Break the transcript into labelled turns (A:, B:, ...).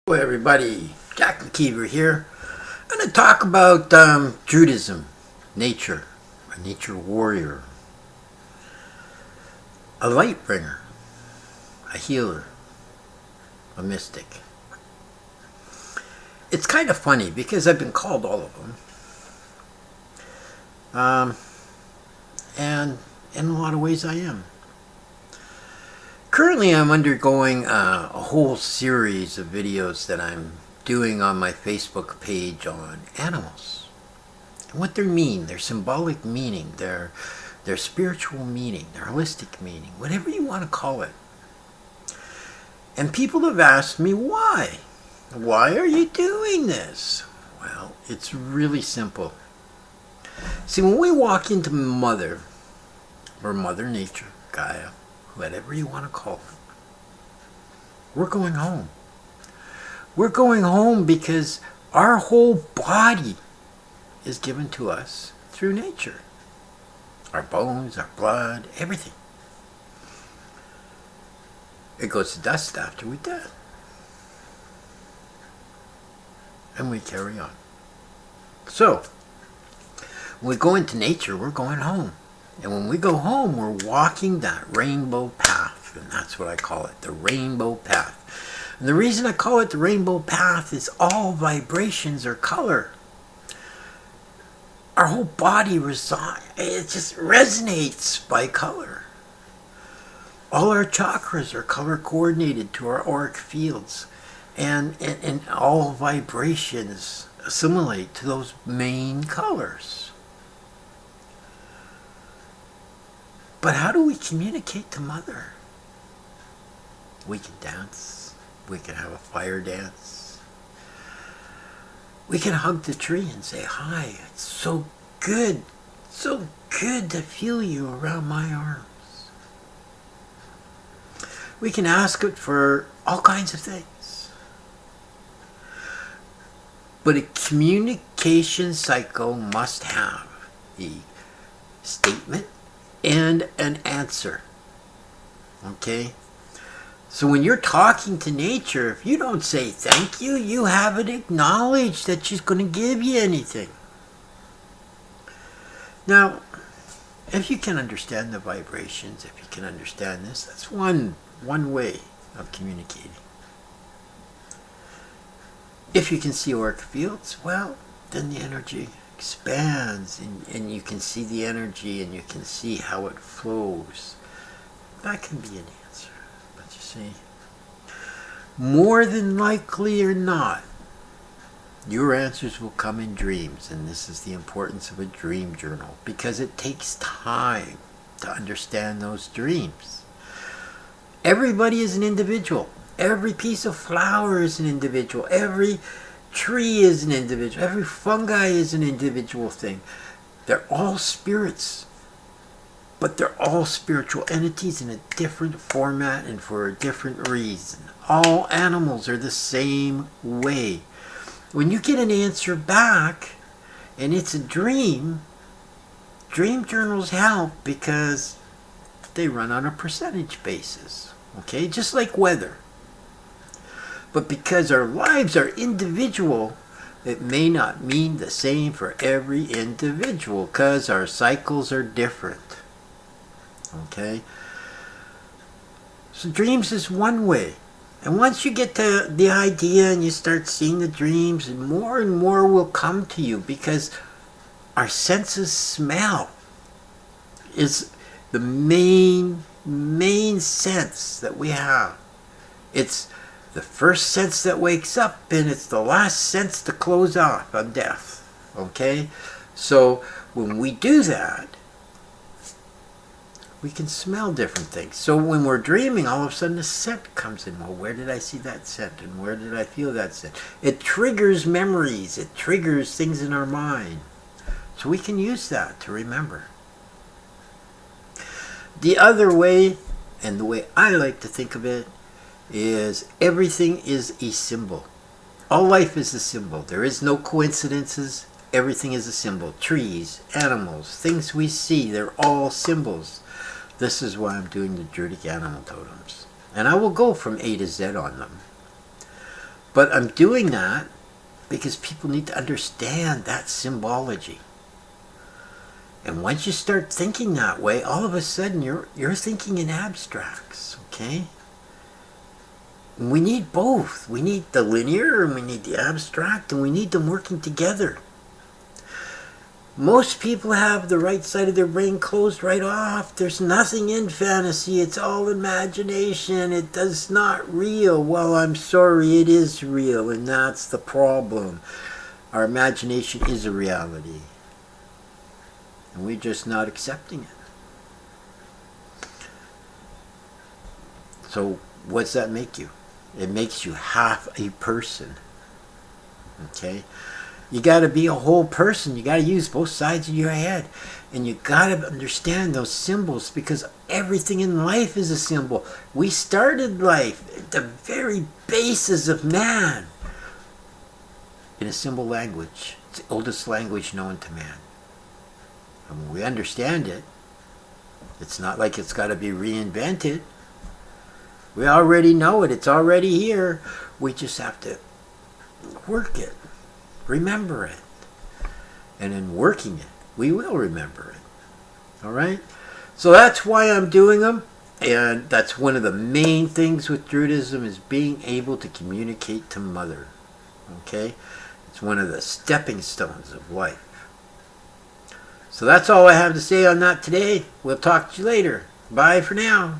A: Hello everybody, Jack McKeever here. I'm going to talk about Druidism, nature, a nature warrior, a light bringer, a healer, a mystic. It's kind of funny because I've been called all of them, and in a lot of ways I am. Currently I'm undergoing a whole series of videos that I'm doing on my Facebook page on animals. And what they mean, their symbolic meaning, their spiritual meaning, their holistic meaning, whatever you want to call it. And people have asked me why. Why are you doing this? Well, it's really simple. See, when we walk into Mother, or Mother Nature, Gaia, whatever you want to call it, we're going home. We're going home because our whole body is given to us through nature. Our bones, our blood, everything. It goes to dust after we die. And we carry on. So, when we go into nature, we're going home. And when we go home, we're walking that rainbow path. And that's what I call it, the rainbow path. And the reason I call it the rainbow path is all vibrations are color. Our whole body it just resonates by color. All our chakras are color coordinated to our auric fields. And all vibrations assimilate to those main colors. But how do we communicate to Mother? We can dance. We can have a fire dance. We can hug the tree and say, "Hi, it's so good to feel you around my arms." We can ask it for all kinds of things. But a communication cycle must have a statement and an answer. Okay? So when you're talking to nature, if you don't say thank you, you haven't acknowledged that she's going to give you anything. Now, if you can understand the vibrations, if you can understand this, that's one way of communicating. If you can see auric fields, well, then the energy expands and you can see the energy and you can see how it flows. That can be an answer. But you see, more than likely or not, your answers will come in dreams. And this is the importance of a dream journal, because it takes time to understand those dreams. Everybody is an individual. Every piece of flower is an individual. Every tree is an individual. Every fungi is an individual thing. They're all spirits. But they're all spiritual entities in a different format and for a different reason. All animals are the same way. When you get an answer back and it's a dream, dream journals help because they run on a percentage basis. Okay? Just like weather. But because our lives are individual, it may not mean the same for every individual because our cycles are different. Okay? So dreams is one way. And once you get to the idea and you start seeing the dreams, and more will come to you, because our senses smell is the main sense that we have. It's the first sense that wakes up, and it's the last sense to close off on death. Okay? So when we do that, we can smell different things. So when we're dreaming, all of a sudden a scent comes in. Well, where did I see that scent? And where did I feel that scent? It triggers memories. It triggers things in our mind. So we can use that to remember. The other way, and the way I like to think of it, is everything is a symbol. All life is a symbol. There is no coincidences. Everything is a symbol. Trees, animals, things we see, they're all symbols. This is why I'm doing the Druidic animal totems. And I will go from A to Z on them. But I'm doing that because people need to understand that symbology. And once you start thinking that way, all of a sudden you're thinking in abstracts, okay? And we need both. We need the linear and we need the abstract, and we need them working together. Most people have the right side of their brain closed right off. There's nothing in fantasy. It's all imagination. It does not real. Well, I'm sorry, it is real, and that's the problem. Our imagination is a reality. And we're just not accepting it. So what does that make you? It makes you half a person. Okay? You got to be a whole person. You got to use both sides of your head. And you got to understand those symbols, because everything in life is a symbol. We started life at the very basis of man in a symbol language. It's the oldest language known to man. And when we understand it, it's not like it's got to be reinvented. We already know it. It's already here. We just have to work it. Remember it. And in working it, we will remember it. All right? So that's why I'm doing them. And that's one of the main things with Druidism, is being able to communicate to Mother. Okay? It's one of the stepping stones of life. So that's all I have to say on that today. We'll talk to you later. Bye for now.